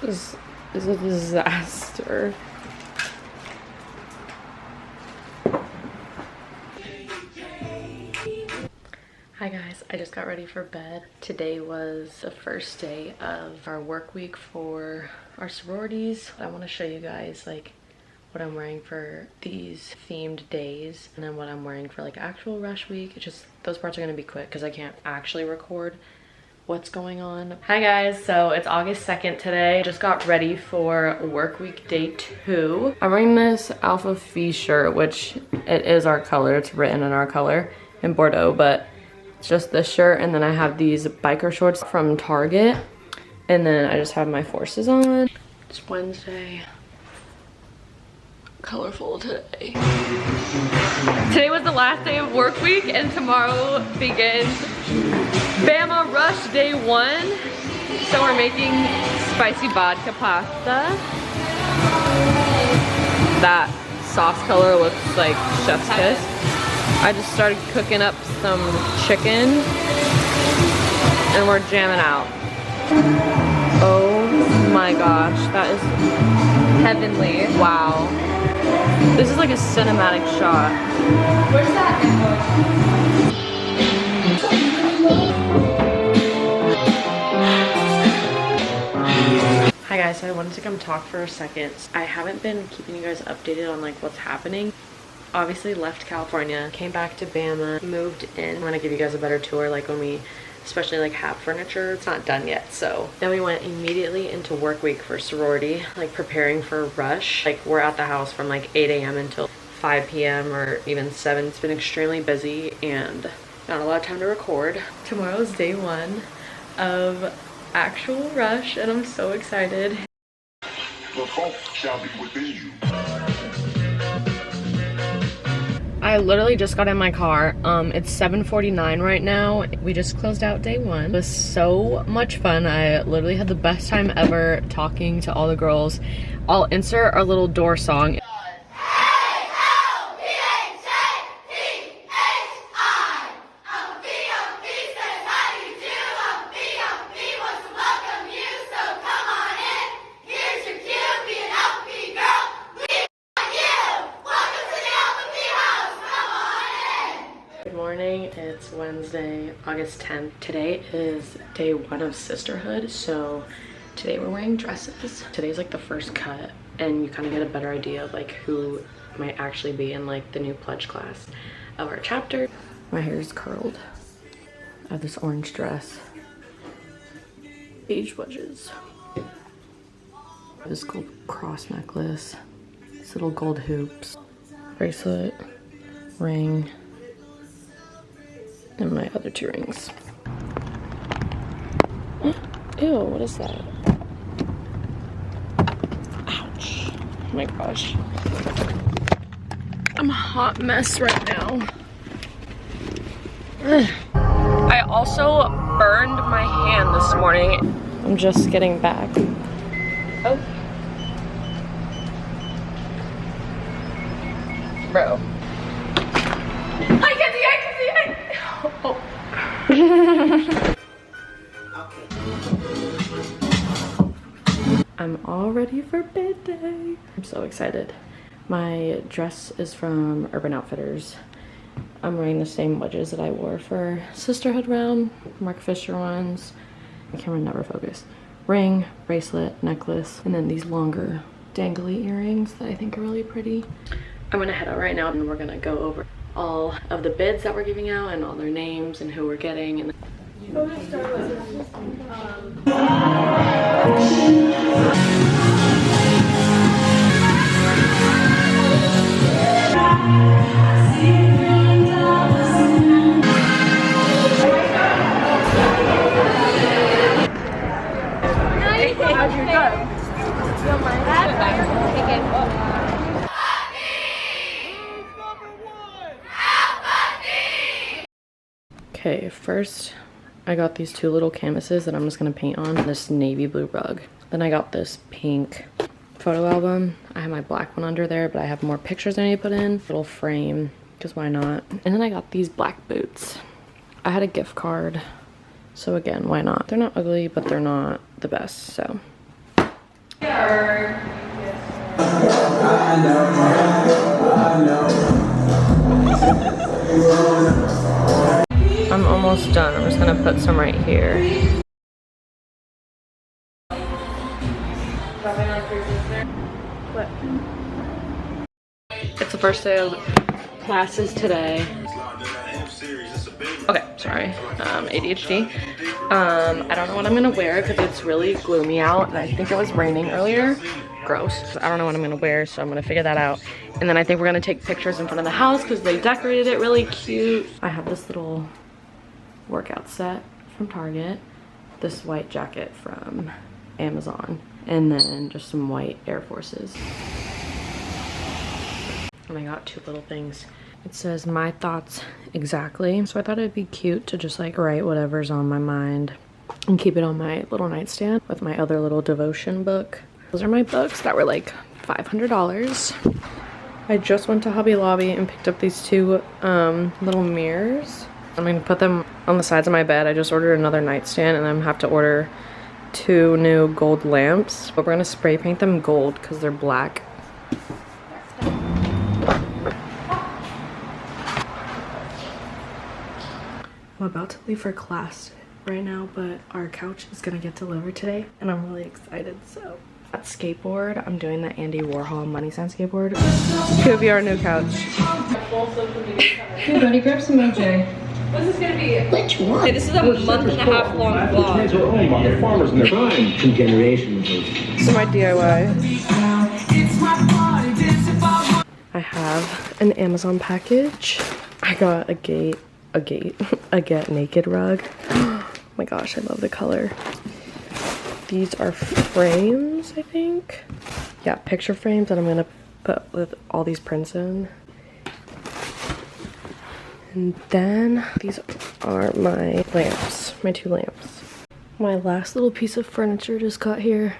This is a disaster. Hi guys, I just got ready for bed. Today was the first day of our work week for our sororities. I want to show you guys like what I'm wearing for these themed days and then what I'm wearing for like actual rush week. It's just those parts are going to be quick because I can't actually record what's going on. Hi guys, so it's August 2nd today. Just got ready for work week day 2. I'm wearing this Alpha Phi shirt, which it is our color. It's written in our color in Bordeaux, but it's just this shirt, and then I have these biker shorts from Target, and then I just have my forces on. It's Wednesday. Colorful today. Today was the last day of work week, and tomorrow begins Bama Rush Day 1. So we're making spicy vodka pasta. That sauce color looks like chef's kiss. I just started cooking up some chicken and we're jamming out. Oh my gosh, that is heavenly. Wow. This is like a cinematic shot. Where's that? Hi guys, so I wanted to come talk for a second. I haven't been keeping you guys updated on like what's happening. Obviously left California, came back to Bama, moved in. I'm gonna give you guys a better tour like when we especially like have furniture. It's not done yet. So then we went immediately into work week for sorority, like preparing for rush. Like we're at the house from like 8 a.m. until 5 p.m. or even 7. It's been extremely busy and not a lot of time to record. Tomorrow's day 1 of actual rush and I'm so excited. The hope shall be within you. I literally just got in my car. It's 7:49 right now. We just closed out day 1. It was so much fun. I literally had the best time ever talking to all the girls. I'll insert our little door song. It's Wednesday, August 10th. Today is day 1 of sisterhood, so today we're wearing dresses. Today's like the first cut and you kind of get a better idea of like who might actually be in like the new pledge class of our chapter. My hair is curled. I have this orange dress, beige wedges, this gold cross necklace, these little gold hoops, bracelet, ring, and my other 2 rings. Ew, what is that? Ouch. Oh my gosh. I'm a hot mess right now. Ugh. I also burned my hand this morning. I'm just getting back. Oh. Bro. Oh. I'm all ready for bed day. I'm so excited. My dress is from Urban Outfitters. I'm wearing the same wedges that I wore for Sisterhood Round, Mark Fisher ones. My camera never focused. Ring, bracelet, necklace, and then these longer dangly earrings that I think are really pretty. I'm gonna head out right now and we're gonna go over all of the bids that we're giving out and all their names and who we're getting. And okay, first I got these 2 little canvases that I'm just gonna paint on this navy blue rug. Then I got this pink photo album. I have my black one under there, but I have more pictures I need to put in. Little frame because why not? And then I got these black boots. I had a gift card, so again, why not? They're not ugly, but they're not the best, so. I'm almost done. I'm just gonna put some right here. What? It's the first day of classes today. Okay, sorry, ADHD. I don't know what I'm gonna wear because it's really gloomy out and I think it was raining earlier. Gross. I don't know what I'm gonna wear, so I'm gonna figure that out. And then I think we're gonna take pictures in front of the house because they decorated it really cute. I have this little workout set from Target, this white jacket from Amazon, and then just some white Air Forces. And I got two little things. It says my thoughts exactly. So I thought it'd be cute to just like write whatever's on my mind and keep it on my little nightstand with my other little devotion book. Those are my books that were like $500. I just went to Hobby Lobby and picked up these two little mirrors. I'm gonna put them on the sides of my bed. I just ordered another nightstand and I'm gonna have to order 2 new gold lamps. But we're gonna spray paint them gold because they're black. I'm about to leave for class right now, but our couch is gonna get delivered today and I'm really excited. So that skateboard, I'm doing the Andy Warhol money sign skateboard. Could be our new couch. Here, buddy, grab some OJ. What's this gonna be? Which one? Okay, this is a month and a half long vlog. are owned by the farmers and their time. 2 generations. This is my DIY. I have an Amazon package. I got a Get Naked rug. Oh my gosh, I love the color. These are frames, I think. Yeah, picture frames that I'm gonna put with all these prints in. And then these are my lamps, my 2 lamps. My last little piece of furniture just got here.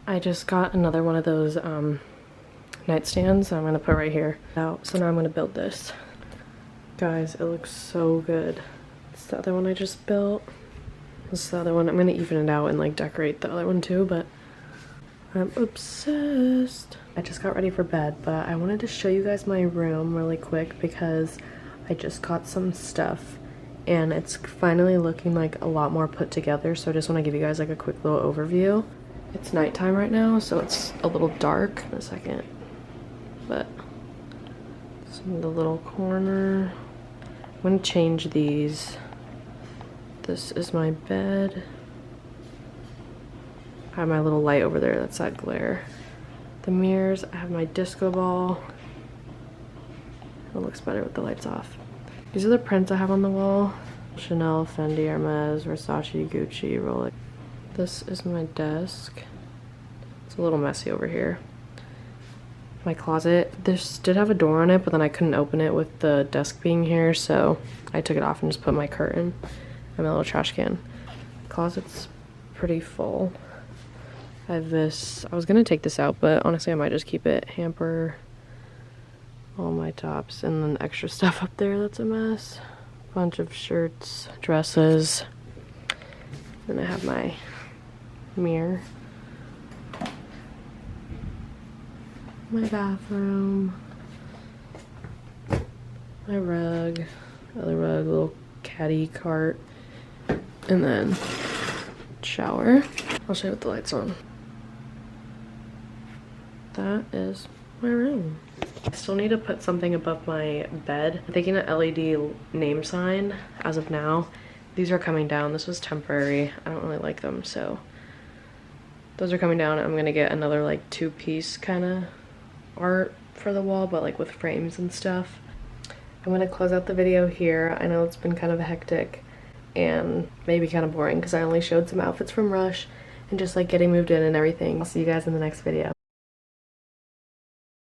I just got another one of those nightstands I'm gonna put right here. So now I'm gonna build this. Guys, it looks so good. It's the other one I just built. This is the other one. I'm gonna even it out and like decorate the other one too, but I'm obsessed. I just got ready for bed, but I wanted to show you guys my room really quick because I just got some stuff and it's finally looking like a lot more put together. So I just want to give you guys like a quick little overview. It's nighttime right now, so it's a little dark in a second, but some of the little corner. I'm gonna change these. This is my bed. I have my little light over there, that's that glare. The mirrors, I have my disco ball. It looks better with the lights off. These are the prints I have on the wall. Chanel, Fendi, Hermes, Versace, Gucci, Rolex. This is my desk. It's a little messy over here. My closet, this did have a door on it, but then I couldn't open it with the desk being here, so I took it off and just put my curtain and my little trash can. The closet's pretty full. I have this, I was gonna take this out, but honestly I might just keep it. Hamper, all my tops, and then extra stuff up there that's a mess. Bunch of shirts, dresses. Then I have my mirror. My bathroom. My rug. Other rug, little caddy cart. And then shower. I'll show you with the lights on. That is my room. I still need to put something above my bed. I'm thinking an LED name sign as of now. These are coming down. This was temporary. I don't really like them, so those are coming down. I'm gonna get another like 2-piece kind of art for the wall, but like with frames and stuff. I'm gonna close out the video here. I know it's been kind of hectic and maybe kind of boring because I only showed some outfits from Rush and just like getting moved in and everything. I'll see you guys in the next video.